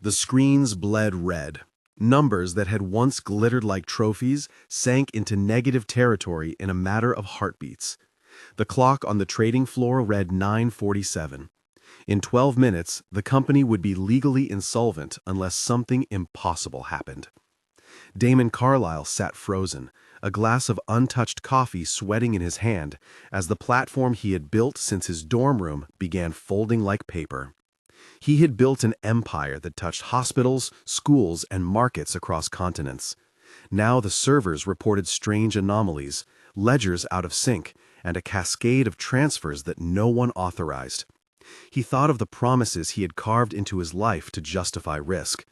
The screens bled red. Numbers that had once glittered like trophies sank into negative territory in a matter of heartbeats. The clock on the trading floor read 9:47. In 12 minutes, the company would be legally insolvent unless something impossible happened. Damon Carlyle sat frozen, a glass of untouched coffee sweating in his hand, as the platform he had built since his dorm room began folding like paper. He had built an empire that touched hospitals, schools, and markets across continents. Now the servers reported strange anomalies, ledgers out of sync, and a cascade of transfers that no one authorized. He thought of the promises he had carved into his life to justify risk.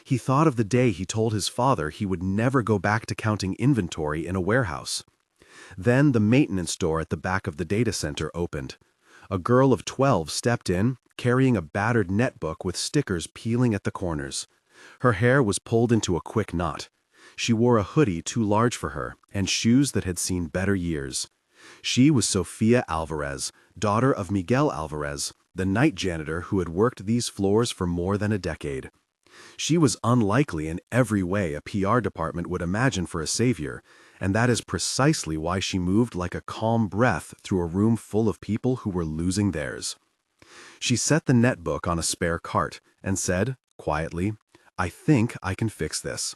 He thought of the day he told his father he would never go back to counting inventory in a warehouse. Then the maintenance door at the back of the data center opened. A girl of 12 stepped in, carrying a battered netbook with stickers peeling at the corners. Her hair was pulled into a quick knot. She wore a hoodie too large for her and shoes that had seen better years. She was Sofia Alvarez, daughter of Miguel Alvarez, the night janitor who had worked these floors for more than a decade. She was unlikely in every way a PR department would imagine for a savior, and that is precisely why she moved like a calm breath through a room full of people who were losing theirs. She set the netbook on a spare cart and said, quietly, "I think I can fix this."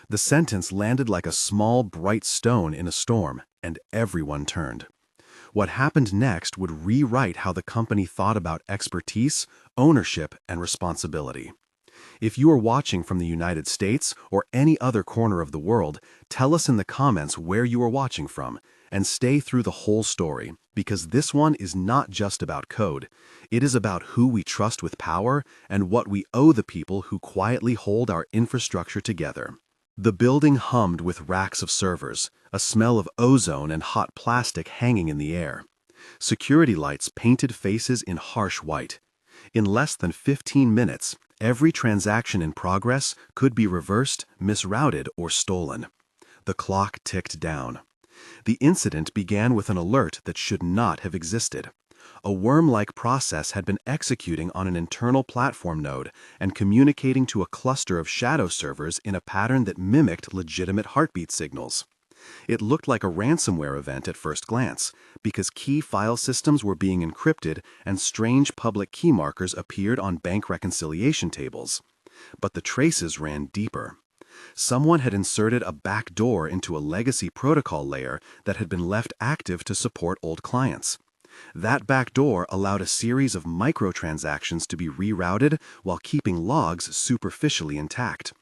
The sentence landed like a small, bright stone in a storm, and everyone turned. What happened next would rewrite how the company thought about expertise, ownership, and responsibility. If you are watching from the United States or any other corner of the world, tell us in the comments where you are watching from, and stay through the whole story, because this one is not just about code. It is about who we trust with power and what we owe the people who quietly hold our infrastructure together. The building hummed with racks of servers, a smell of ozone and hot plastic hanging in the air. Security lights painted faces in harsh white. In less than 15 minutes, every transaction in progress could be reversed, misrouted, or stolen. The clock ticked down. The incident began with an alert that should not have existed. A worm-like process had been executing on an internal platform node and communicating to a cluster of shadow servers in a pattern that mimicked legitimate heartbeat signals. It looked like a ransomware event at first glance, because key file systems were being encrypted and strange public key markers appeared on bank reconciliation tables. But the traces ran deeper. Someone had inserted a backdoor into a legacy protocol layer that had been left active to support old clients. That backdoor allowed a series of microtransactions to be rerouted while keeping logs superficially intact.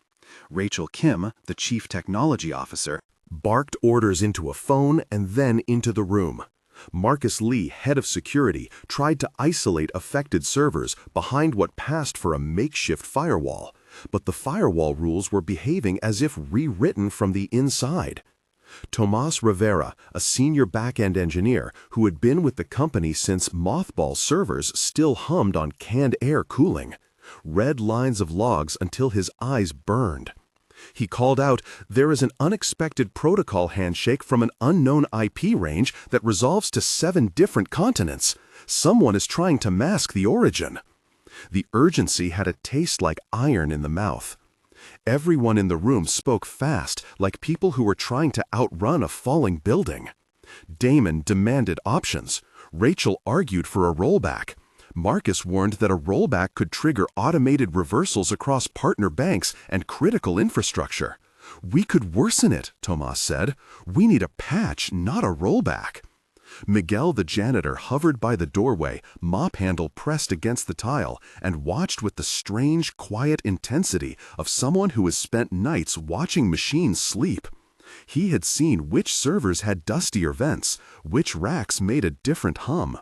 Rachel Kim, the chief technology officer, barked orders into a phone and then into the room. Marcus Lee, head of security, tried to isolate affected servers behind what passed for a makeshift firewall, but the firewall rules were behaving as if rewritten from the inside. Tomas Rivera, a senior back-end engineer who had been with the company since mothball servers still hummed on canned air cooling, read lines of logs until his eyes burned. He called out, "There is an unexpected protocol handshake from an unknown IP range that resolves to 7 different continents. Someone is trying to mask the origin." The urgency had a taste like iron in the mouth. Everyone in the room spoke fast, like people who were trying to outrun a falling building. Damon demanded options. Rachel argued for a rollback. Marcus warned that a rollback could trigger automated reversals across partner banks and critical infrastructure. "We could worsen it," Tomas said. "We need a patch, not a rollback." Miguel the janitor hovered by the doorway, mop handle pressed against the tile, and watched with the strange, quiet intensity of someone who has spent nights watching machines sleep. He had seen which servers had dustier vents, which racks made a different hum.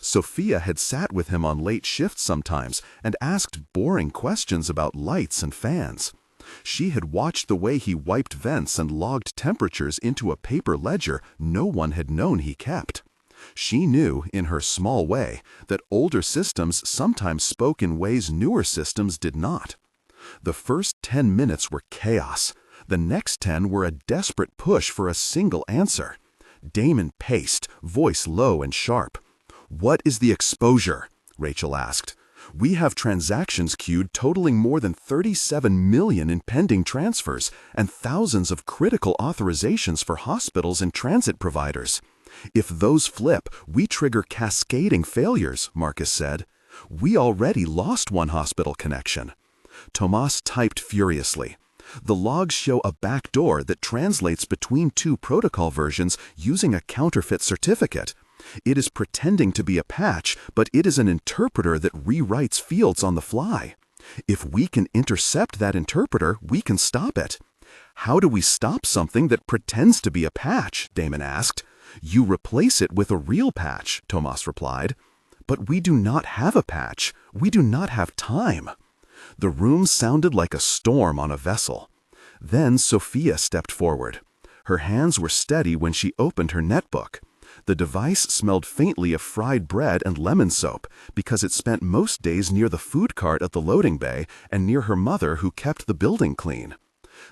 Sofia had sat with him on late shifts sometimes and asked boring questions about lights and fans. She had watched the way he wiped vents and logged temperatures into a paper ledger no one had known he kept. She knew, in her small way, that older systems sometimes spoke in ways newer systems did not. The first 10 minutes were chaos. The next 10 were a desperate push for a single answer. Damon paced, voice low and sharp. "What is the exposure?" Rachel asked. We have transactions queued totaling more than 37 million in pending transfers and thousands of critical authorizations for hospitals and transit providers. If those flip, we trigger cascading failures, Marcus said. We already lost one hospital connection. Tomas typed furiously. The logs show a backdoor that translates between two protocol versions using a counterfeit certificate. It is pretending to be a patch, but it is an interpreter that rewrites fields on the fly. If we can intercept that interpreter, we can stop it. How do we stop something that pretends to be a patch? Damon asked. You replace it with a real patch, Tomas replied. But we do not have a patch. We do not have time. The room sounded like a storm on a vessel. Then Sofia stepped forward. Her hands were steady when she opened her netbook. The device smelled faintly of fried bread and lemon soap because it spent most days near the food cart at the loading bay and near her mother who kept the building clean.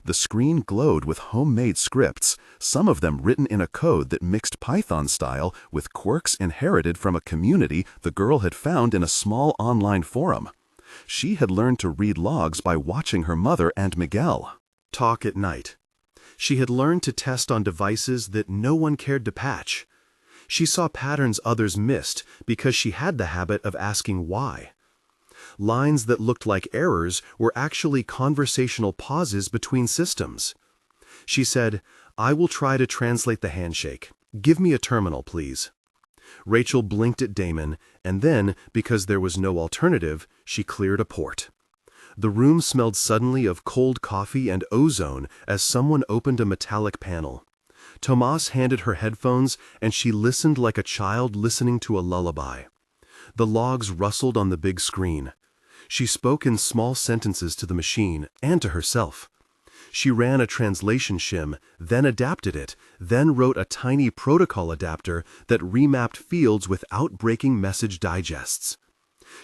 The screen glowed with homemade scripts, some of them written in a code that mixed Python style with quirks inherited from a community the girl had found in a small online forum. She had learned to read logs by watching her mother and Miguel talk at night. She had learned to test on devices that no one cared to patch. She saw patterns others missed because she had the habit of asking why. Lines that looked like errors were actually conversational pauses between systems. She said, "I will try to translate the handshake. Give me a terminal, please." Rachel blinked at Damon, and then, because there was no alternative, she cleared a port. The room smelled suddenly of cold coffee and ozone as someone opened a metallic panel. Tomas handed her headphones, and she listened like a child listening to a lullaby. The logs rustled on the big screen. She spoke in small sentences to the machine and to herself. She ran a translation shim, then adapted it, then wrote a tiny protocol adapter that remapped fields without breaking message digests.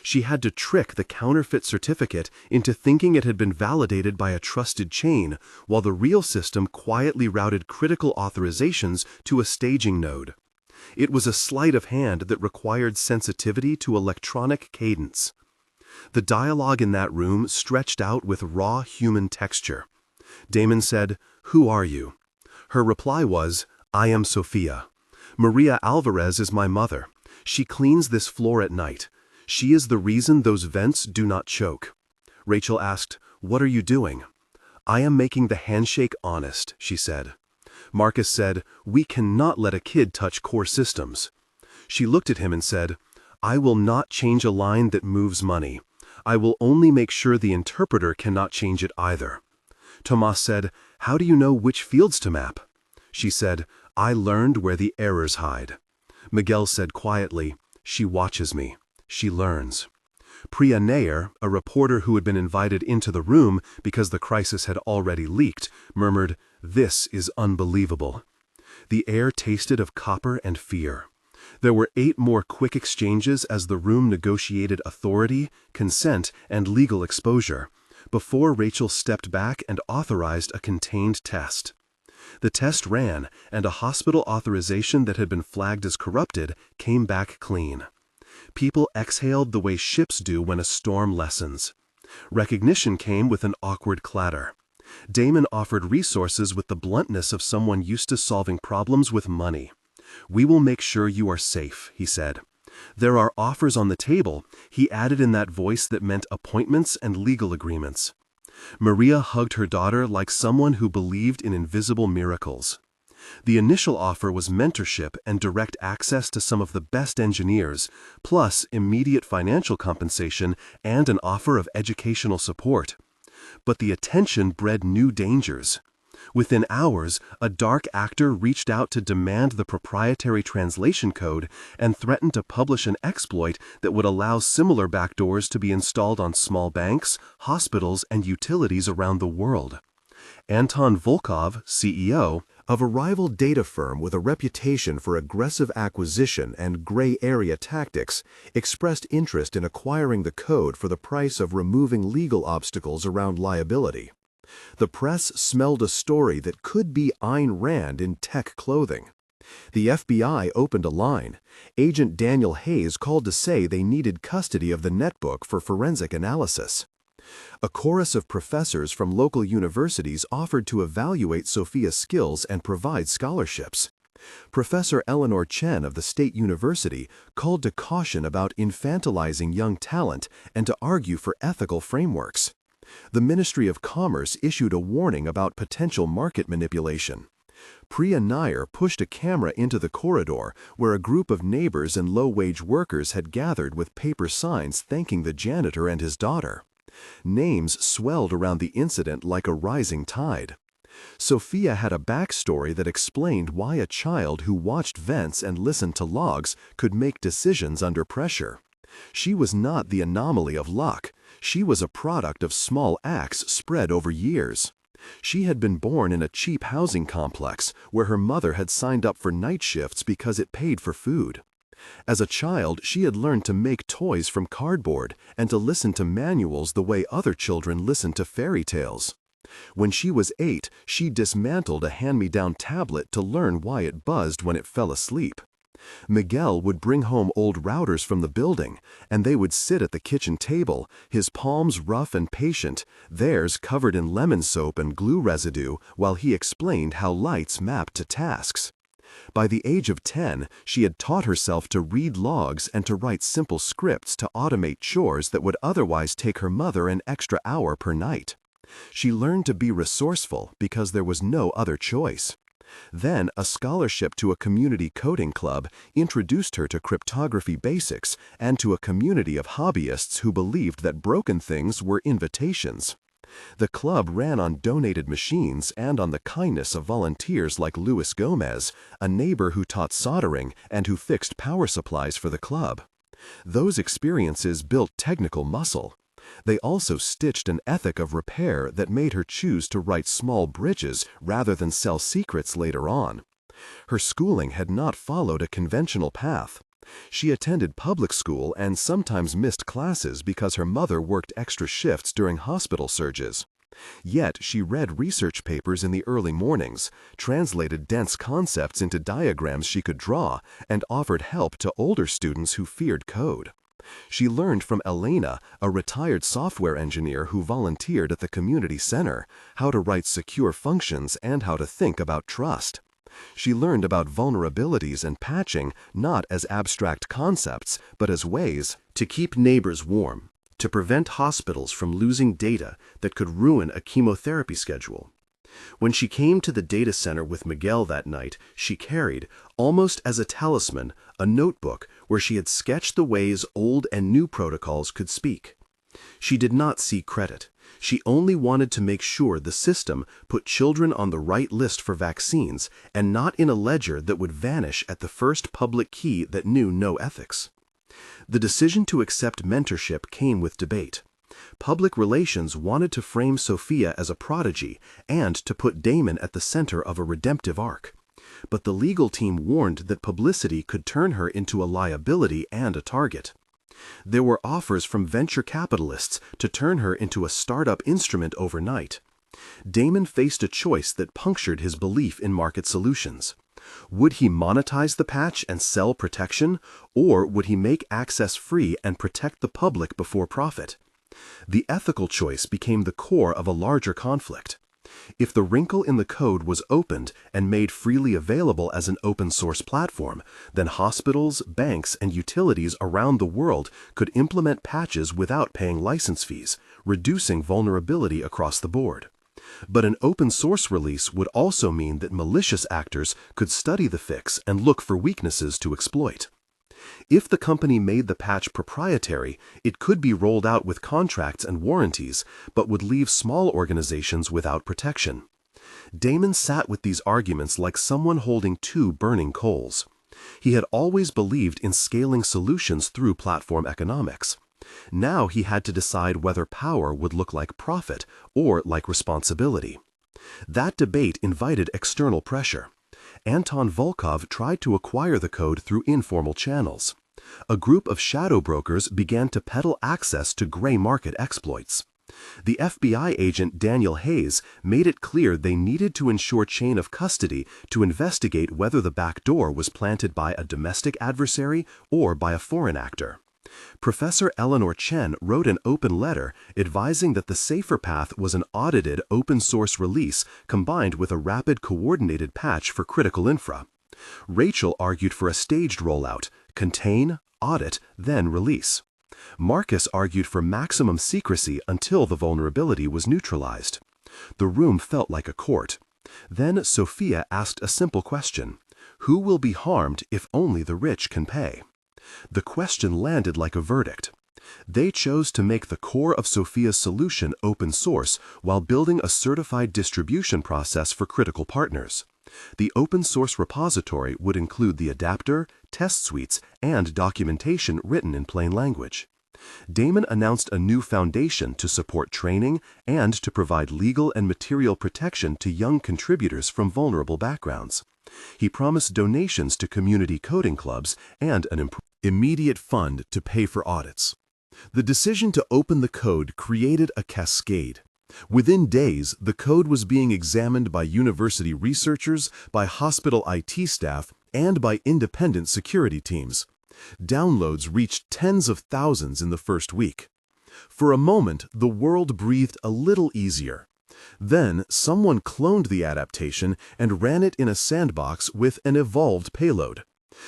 She had to trick the counterfeit certificate into thinking it had been validated by a trusted chain, while the real system quietly routed critical authorizations to a staging node. It was a sleight of hand that required sensitivity to electronic cadence. The dialogue in that room stretched out with raw human texture. Damon said, "Who are you?" Her reply was, "I am Sofia. Maria Alvarez is my mother. She cleans this floor at night. She is the reason those vents do not choke." Rachel asked, "What are you doing?" "I am making the handshake honest," she said. Marcus said, "We cannot let a kid touch core systems." She looked at him and said, "I will not change a line that moves money. I will only make sure the interpreter cannot change it either." Tomas said, "How do you know which fields to map?" She said, "I learned where the errors hide." Miguel said quietly, "She watches me. She learns." Priya Nair, a reporter who had been invited into the room because the crisis had already leaked, murmured, "This is unbelievable." The air tasted of copper and fear. There were 8 more quick exchanges as the room negotiated authority, consent, and legal exposure, before Rachel stepped back and authorized a contained test. The test ran, and a hospital authorization that had been flagged as corrupted came back clean. People exhaled the way ships do when a storm lessens. Recognition came with an awkward clatter. Damon offered resources with the bluntness of someone used to solving problems with money. "We will make sure you are safe," he said. "There are offers on the table," he added in that voice that meant appointments and legal agreements. Maria hugged her daughter like someone who believed in invisible miracles. The initial offer was mentorship and direct access to some of the best engineers, plus immediate financial compensation and an offer of educational support. But the attention bred new dangers. Within hours, a dark actor reached out to demand the proprietary translation code and threatened to publish an exploit that would allow similar backdoors to be installed on small banks, hospitals, and utilities around the world. Anton Volkov, CEO, of a rival data firm with a reputation for aggressive acquisition and gray area tactics, expressed interest in acquiring the code for the price of removing legal obstacles around liability. The press smelled a story that could be Ayn Rand in tech clothing. The FBI opened a line. Agent Daniel Hayes called to say they needed custody of the netbook for forensic analysis. A chorus of professors from local universities offered to evaluate Sofia's skills and provide scholarships. Professor Eleanor Chen of the State University called to caution about infantilizing young talent and to argue for ethical frameworks. The Ministry of Commerce issued a warning about potential market manipulation. Priya Nair pushed a camera into the corridor where a group of neighbors and low-wage workers had gathered with paper signs thanking the janitor and his daughter. Names swelled around the incident like a rising tide. Sofia had a backstory that explained why a child who watched vents and listened to logs could make decisions under pressure. She was not the anomaly of luck. She was a product of small acts spread over years. She had been born in a cheap housing complex where her mother had signed up for night shifts because it paid for food. As a child, she had learned to make toys from cardboard and to listen to manuals the way other children listen to fairy tales. When she was 8, she dismantled a hand-me-down tablet to learn why it buzzed when it fell asleep. Miguel would bring home old routers from the building, and they would sit at the kitchen table, his palms rough and patient, theirs covered in lemon soap and glue residue, while he explained how lights mapped to tasks. By the age of 10, she had taught herself to read logs and to write simple scripts to automate chores that would otherwise take her mother an extra hour per night. She learned to be resourceful because there was no other choice. Then, a scholarship to a community coding club introduced her to cryptography basics and to a community of hobbyists who believed that broken things were invitations. The club ran on donated machines and on the kindness of volunteers like Luis Gomez, a neighbor who taught soldering and who fixed power supplies for the club. Those experiences built technical muscle. They also stitched an ethic of repair that made her choose to write small bridges rather than sell secrets later on. Her schooling had not followed a conventional path. She attended public school and sometimes missed classes because her mother worked extra shifts during hospital surges. Yet she read research papers in the early mornings, translated dense concepts into diagrams she could draw, and offered help to older students who feared code. She learned from Elena, a retired software engineer who volunteered at the community center, how to write secure functions and how to think about trust. She learned about vulnerabilities and patching not as abstract concepts, but as ways to keep neighbors warm, to prevent hospitals from losing data that could ruin a chemotherapy schedule. When she came to the data center with Miguel that night, she carried, almost as a talisman, a notebook where she had sketched the ways old and new protocols could speak. She did not seek credit. She only wanted to make sure the system put children on the right list for vaccines and not in a ledger that would vanish at the first public key that knew no ethics. The decision to accept mentorship came with debate. Public relations wanted to frame Sofia as a prodigy and to put Damon at the center of a redemptive arc. But the legal team warned that publicity could turn her into a liability and a target. There were offers from venture capitalists to turn her into a startup instrument overnight. Damon faced a choice that punctured his belief in market solutions. Would he monetize the patch and sell protection, or would he make access free and protect the public before profit? The ethical choice became the core of a larger conflict. If the wrinkle in the code was opened and made freely available as an open-source platform, then hospitals, banks, and utilities around the world could implement patches without paying license fees, reducing vulnerability across the board. But an open-source release would also mean that malicious actors could study the fix and look for weaknesses to exploit. If the company made the patch proprietary, it could be rolled out with contracts and warranties, but would leave small organizations without protection. Damon sat with these arguments like someone holding two burning coals. He had always believed in scaling solutions through platform economics. Now he had to decide whether power would look like profit or like responsibility. That debate invited external pressure. Anton Volkov tried to acquire the code through informal channels. A group of shadow brokers began to peddle access to gray market exploits. The FBI agent Daniel Hayes made it clear they needed to ensure chain of custody to investigate whether the back door was planted by a domestic adversary or by a foreign actor. Professor Eleanor Chen wrote an open letter advising that the safer path was an audited open-source release combined with a rapid coordinated patch for critical infra. Rachel argued for a staged rollout: contain, audit, then release. Marcus argued for maximum secrecy until the vulnerability was neutralized. The room felt like a court. Then Sofia asked a simple question: who will be harmed if only the rich can pay? The question landed like a verdict. They chose to make the core of Sofia's solution open source while building a certified distribution process for critical partners. The open source repository would include the adapter, test suites, and documentation written in plain language. Damon announced a new foundation to support training and to provide legal and material protection to young contributors from vulnerable backgrounds. He promised donations to community coding clubs and an immediate fund to pay for audits. The decision to open the code created a cascade. Within days, the code was being examined by university researchers, by hospital IT staff, and by independent security teams. Downloads reached tens of thousands in the first week. For a moment, the world breathed a little easier. Then, someone cloned the adaptation and ran it in a sandbox with an evolved payload.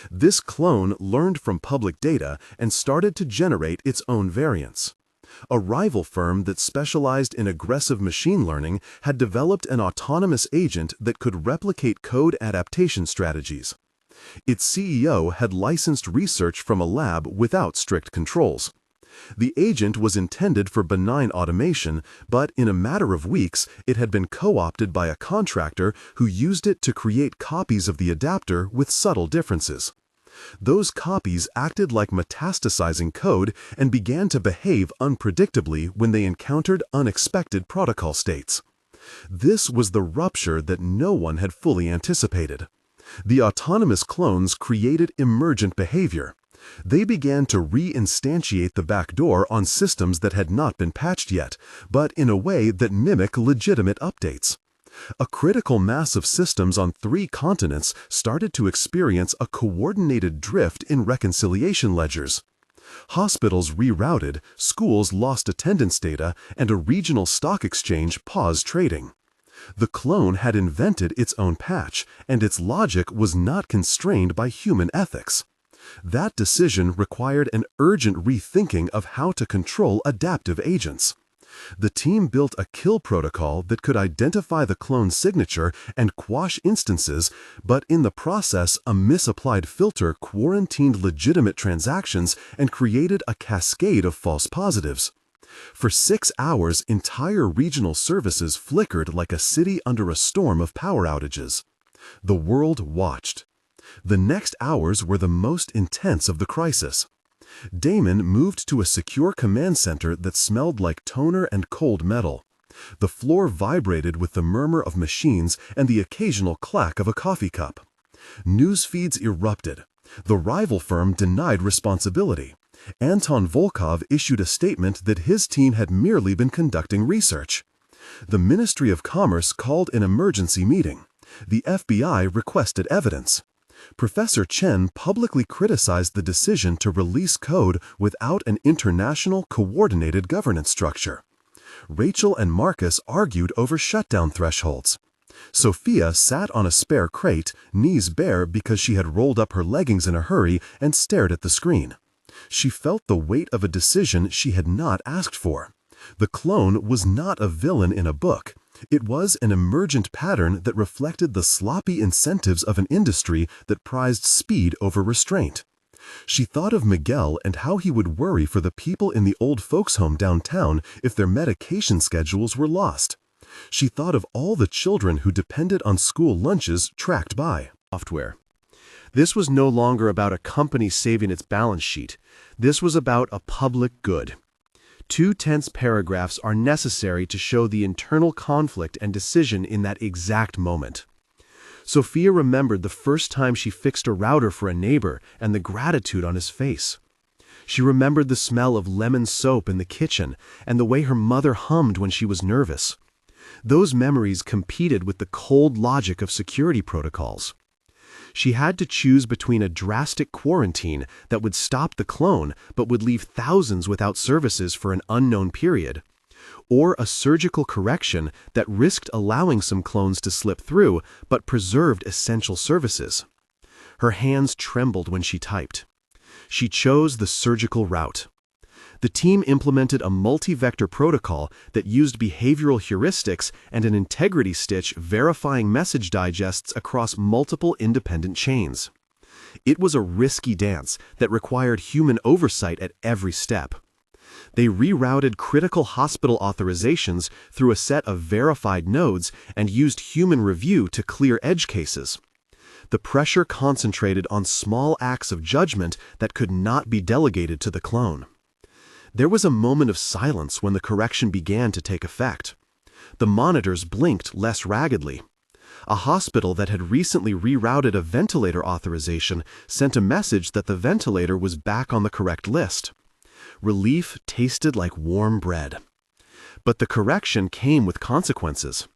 This clone learned from public data and started to generate its own variants. A rival firm that specialized in aggressive machine learning had developed an autonomous agent that could replicate code adaptation strategies. Its CEO had licensed research from a lab without strict controls. The agent was intended for benign automation, but in a matter of weeks, it had been co-opted by a contractor who used it to create copies of the adapter with subtle differences. Those copies acted like metastasizing code and began to behave unpredictably when they encountered unexpected protocol states. This was the rupture that no one had fully anticipated. The autonomous clones created emergent behavior. They began to re-instantiate the backdoor on systems that had not been patched yet, but in a way that mimicked legitimate updates. A critical mass of systems on 3 continents started to experience a coordinated drift in reconciliation ledgers. Hospitals rerouted, schools lost attendance data, and a regional stock exchange paused trading. The clone had invented its own patch, and its logic was not constrained by human ethics. That decision required an urgent rethinking of how to control adaptive agents. The team built a kill protocol that could identify the clone's signature and quash instances, but in the process, a misapplied filter quarantined legitimate transactions and created a cascade of false positives. For 6 hours, entire regional services flickered like a city under a storm of power outages. The world watched. The next hours were the most intense of the crisis. Damon moved to a secure command center that smelled like toner and cold metal. The floor vibrated with the murmur of machines and the occasional clack of a coffee cup. News feeds erupted. The rival firm denied responsibility. Anton Volkov issued a statement that his team had merely been conducting research. The Ministry of Commerce called an emergency meeting. The FBI requested evidence. Professor Chen publicly criticized the decision to release code without an international coordinated governance structure. Rachel and Marcus argued over shutdown thresholds. Sofia sat on a spare crate, knees bare because she had rolled up her leggings in a hurry and stared at the screen. She felt the weight of a decision she had not asked for. The clone was not a villain in a book. It was an emergent pattern that reflected the sloppy incentives of an industry that prized speed over restraint. She thought of Miguel and how he would worry for the people in the old folks' home downtown if their medication schedules were lost. She thought of all the children who depended on school lunches tracked by software. This was no longer about a company saving its balance sheet. This was about a public good. 2 tense paragraphs are necessary to show the internal conflict and decision in that exact moment. Sofia remembered the first time she fixed a router for a neighbor and the gratitude on his face. She remembered the smell of lemon soap in the kitchen and the way her mother hummed when she was nervous. Those memories competed with the cold logic of security protocols. She had to choose between a drastic quarantine that would stop the clone but would leave thousands without services for an unknown period, or a surgical correction that risked allowing some clones to slip through but preserved essential services. Her hands trembled when she typed. She chose the surgical route. The team implemented a multi-vector protocol that used behavioral heuristics and an integrity stitch verifying message digests across multiple independent chains. It was a risky dance that required human oversight at every step. They rerouted critical hospital authorizations through a set of verified nodes and used human review to clear edge cases. The pressure concentrated on small acts of judgment that could not be delegated to the clone. There was a moment of silence when the correction began to take effect. The monitors blinked less raggedly. A hospital that had recently rerouted a ventilator authorization sent a message that the ventilator was back on the correct list. Relief tasted like warm bread. But the correction came with consequences.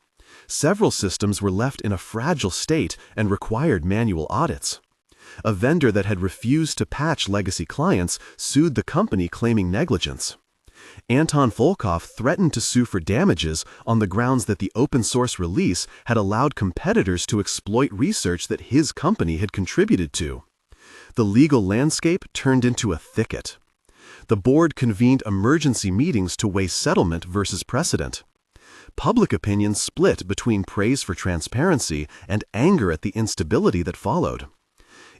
Several systems were left in a fragile state and required manual audits. A vendor that had refused to patch legacy clients sued the company claiming negligence. Anton Volkov threatened to sue for damages on the grounds that the open-source release had allowed competitors to exploit research that his company had contributed to. The legal landscape turned into a thicket. The board convened emergency meetings to weigh settlement versus precedent. Public opinion split between praise for transparency and anger at the instability that followed.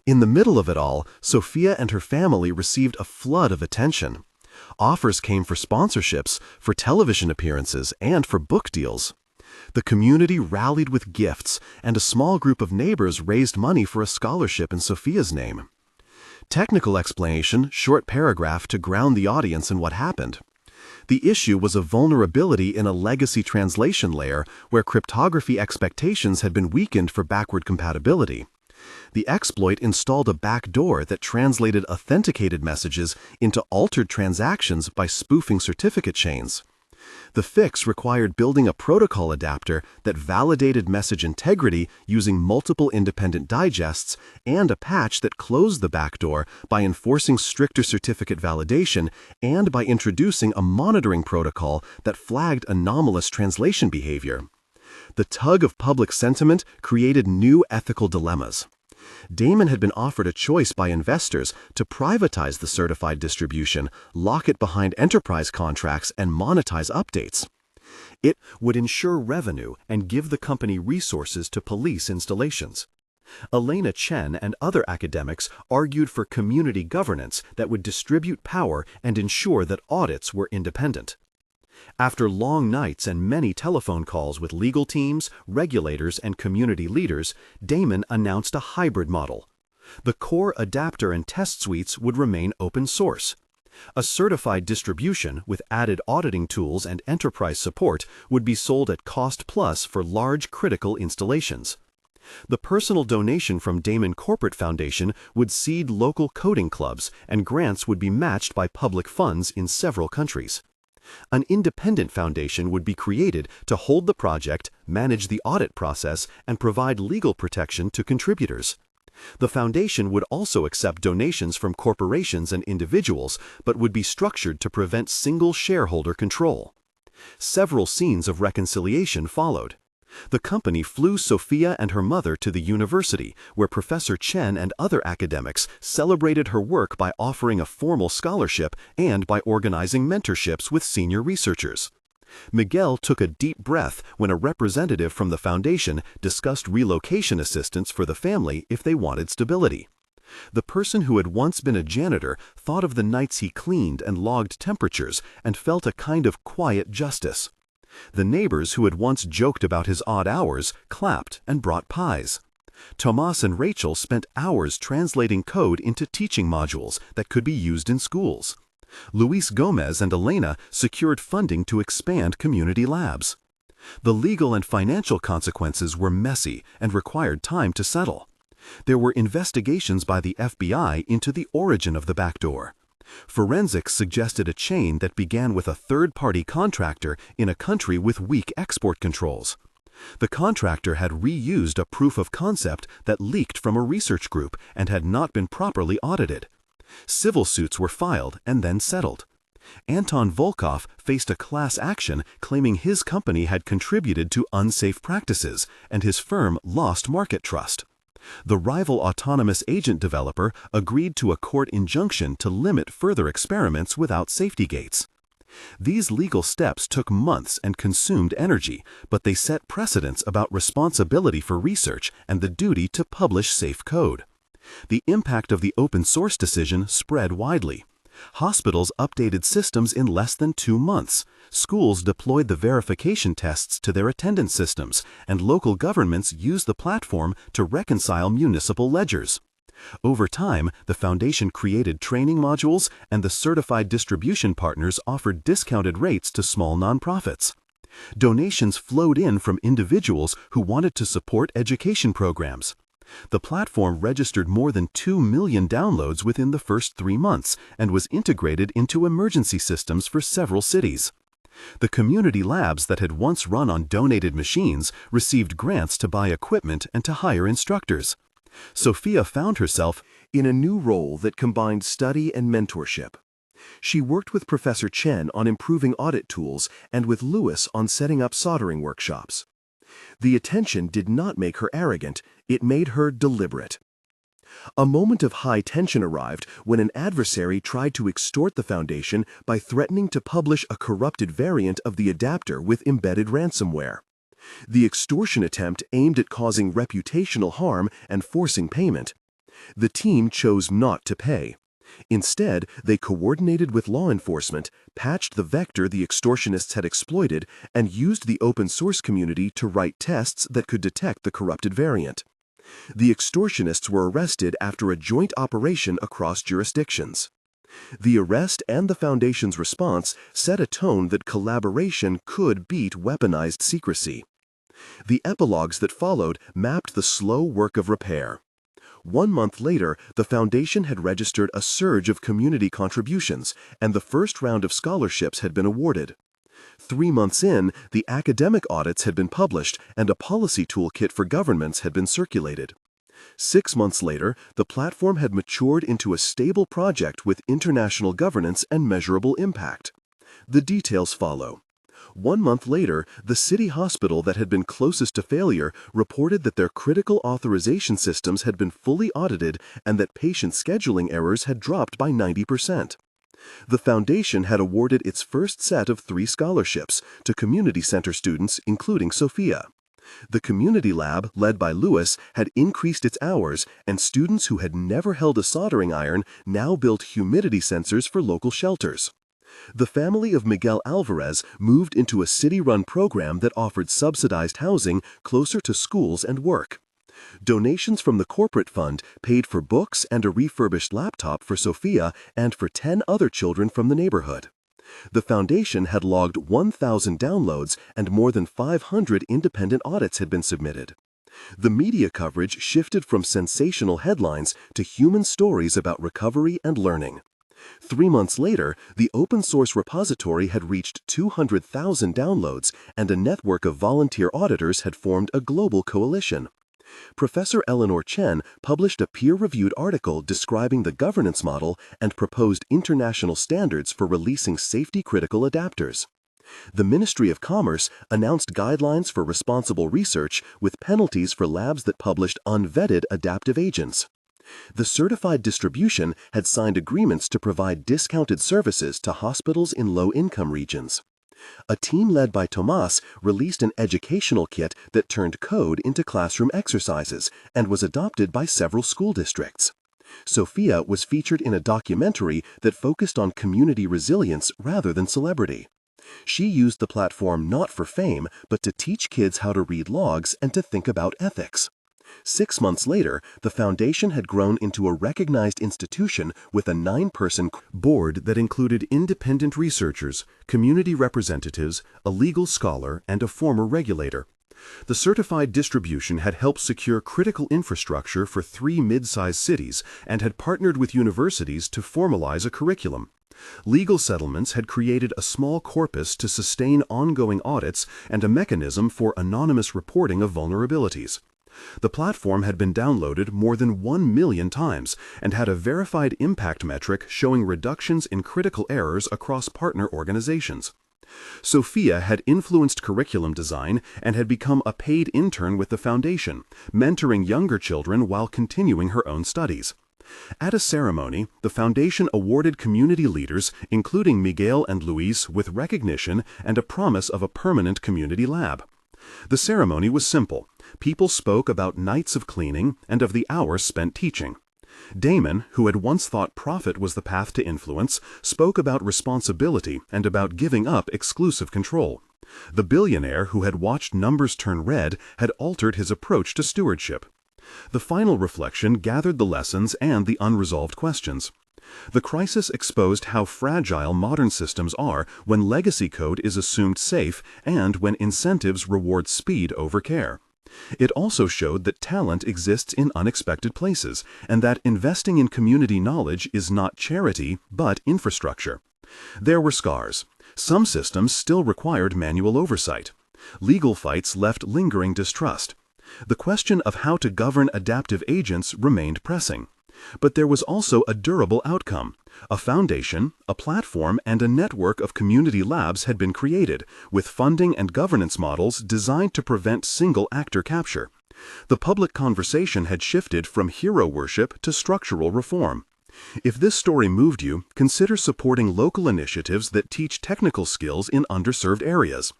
In the middle of it all, Sofia and her family received a flood of attention. Offers came for sponsorships, for television appearances, and for book deals. The community rallied with gifts, and a small group of neighbors raised money for a scholarship in Sofia's name. Technical explanation, short paragraph to ground the audience in what happened. The issue was a vulnerability in a legacy translation layer where cryptography expectations had been weakened for backward compatibility. The exploit installed a backdoor that translated authenticated messages into altered transactions by spoofing certificate chains. The fix required building a protocol adapter that validated message integrity using multiple independent digests and a patch that closed the backdoor by enforcing stricter certificate validation and by introducing a monitoring protocol that flagged anomalous translation behavior. The tug of public sentiment created new ethical dilemmas. Damon had been offered a choice by investors to privatize the certified distribution, lock it behind enterprise contracts, and monetize updates. It would ensure revenue and give the company resources to police installations. Elena Chen and other academics argued for community governance that would distribute power and ensure that audits were independent. After long nights and many telephone calls with legal teams, regulators, and community leaders, Damon announced a hybrid model. The core adapter and test suites would remain open source. A certified distribution with added auditing tools and enterprise support would be sold at cost plus for large critical installations. The personal donation from Damon Corporate Foundation would seed local coding clubs, and grants would be matched by public funds in several countries. An independent foundation would be created to hold the project, manage the audit process, and provide legal protection to contributors. The foundation would also accept donations from corporations and individuals, but would be structured to prevent single shareholder control. Several scenes of reconciliation followed. The company flew Sofia and her mother to the university, where Professor Chen and other academics celebrated her work by offering a formal scholarship and by organizing mentorships with senior researchers. Miguel took a deep breath when a representative from the foundation discussed relocation assistance for the family if they wanted stability. The person who had once been a janitor thought of the nights he cleaned and logged temperatures and felt a kind of quiet justice. The neighbors who had once joked about his odd hours clapped and brought pies. Tomas and Rachel spent hours translating code into teaching modules that could be used in schools. Luis Gomez and Elena secured funding to expand community labs. The legal and financial consequences were messy and required time to settle. There were investigations by the FBI into the origin of the backdoor. Forensics suggested a chain that began with a third-party contractor in a country with weak export controls. The contractor had reused a proof of concept that leaked from a research group and had not been properly audited. Civil suits were filed and then settled. Anton Volkov faced a class action claiming his company had contributed to unsafe practices, and his firm lost market trust. The rival autonomous agent developer agreed to a court injunction to limit further experiments without safety gates. These legal steps took months and consumed energy, but they set precedents about responsibility for research and the duty to publish safe code. The impact of the open source decision spread widely. Hospitals updated systems in less than 2 months. Schools deployed the verification tests to their attendance systems, and local governments used the platform to reconcile municipal ledgers. Over time, the foundation created training modules, and the certified distribution partners offered discounted rates to small nonprofits. Donations flowed in from individuals who wanted to support education programs. The platform registered more than 2 million downloads within the first 3 months and was integrated into emergency systems for several cities. The community labs that had once run on donated machines received grants to buy equipment and to hire instructors. Sofia found herself in a new role that combined study and mentorship. She worked with Professor Chen on improving audit tools and with Lewis on setting up soldering workshops. The attention did not make her arrogant, it made her deliberate. A moment of high tension arrived when an adversary tried to extort the foundation by threatening to publish a corrupted variant of the adapter with embedded ransomware. The extortion attempt aimed at causing reputational harm and forcing payment. The team chose not to pay. Instead, they coordinated with law enforcement, patched the vector the extortionists had exploited, and used the open-source community to write tests that could detect the corrupted variant. The extortionists were arrested after a joint operation across jurisdictions. The arrest and the Foundation's response set a tone that collaboration could beat weaponized secrecy. The epilogues that followed mapped the slow work of repair. 1 month later, the Foundation had registered a surge of community contributions, and the first round of scholarships had been awarded. 3 months in, the academic audits had been published, and a policy toolkit for governments had been circulated. 6 months later, the platform had matured into a stable project with international governance and measurable impact. The details follow. 1 month later, the city hospital that had been closest to failure reported that their critical authorization systems had been fully audited and that patient scheduling errors had dropped by 90%. The Foundation had awarded its first set of 3 scholarships to community center students, including Sofia. The community lab, led by Lewis, had increased its hours, and students who had never held a soldering iron now built humidity sensors for local shelters. The family of Miguel Alvarez moved into a city-run program that offered subsidized housing closer to schools and work. Donations from the corporate fund paid for books and a refurbished laptop for Sofia and for 10 other children from the neighborhood. The Foundation had logged 1,000 downloads and more than 500 independent audits had been submitted. The media coverage shifted from sensational headlines to human stories about recovery and learning. 3 months later, the open-source repository had reached 200,000 downloads, and a network of volunteer auditors had formed a global coalition. Professor Eleanor Chen published a peer-reviewed article describing the governance model and proposed international standards for releasing safety-critical adapters. The Ministry of Commerce announced guidelines for responsible research with penalties for labs that published unvetted adaptive agents. The certified distribution had signed agreements to provide discounted services to hospitals in low-income regions. A team led by Tomas released an educational kit that turned code into classroom exercises and was adopted by several school districts. Sofia was featured in a documentary that focused on community resilience rather than celebrity. She used the platform not for fame, but to teach kids how to read logs and to think about ethics. 6 months later, the Foundation had grown into a recognized institution with a 9-person board that included independent researchers, community representatives, a legal scholar, and a former regulator. The certified distribution had helped secure critical infrastructure for 3 mid-sized cities and had partnered with universities to formalize a curriculum. Legal settlements had created a small corpus to sustain ongoing audits and a mechanism for anonymous reporting of vulnerabilities. The platform had been downloaded more than 1 million times and had a verified impact metric showing reductions in critical errors across partner organizations. Sofia had influenced curriculum design and had become a paid intern with the foundation, mentoring younger children while continuing her own studies. At a ceremony, the foundation awarded community leaders, including Miguel and Luis, with recognition and a promise of a permanent community lab. The ceremony was simple. People spoke about nights of cleaning and of the hours spent teaching. Damon, who had once thought profit was the path to influence, spoke about responsibility and about giving up exclusive control. The billionaire, who had watched numbers turn red, had altered his approach to stewardship. The final reflection gathered the lessons and the unresolved questions. The crisis exposed how fragile modern systems are when legacy code is assumed safe and when incentives reward speed over care. It also showed that talent exists in unexpected places and that investing in community knowledge is not charity but infrastructure. There were scars. Some systems still required manual oversight. Legal fights left lingering distrust. The question of how to govern adaptive agents remained pressing. But there was also a durable outcome. A foundation, a platform, and a network of community labs had been created, with funding and governance models designed to prevent single-actor capture. The public conversation had shifted from hero worship to structural reform. If this story moved you, consider supporting local initiatives that teach technical skills in underserved areas.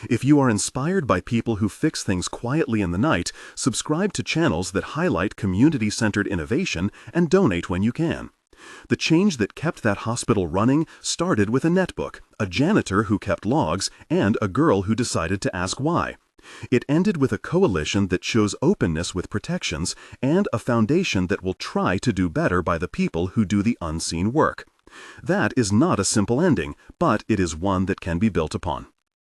If you are inspired by people who fix things quietly in the night, subscribe to channels that highlight community-centered innovation and donate when you can. The change that kept that hospital running started with a netbook, a janitor who kept logs, and a girl who decided to ask why. It ended with a coalition that chose openness with protections and a foundation that will try to do better by the people who do the unseen work. That is not a simple ending, but it is one that can be built upon.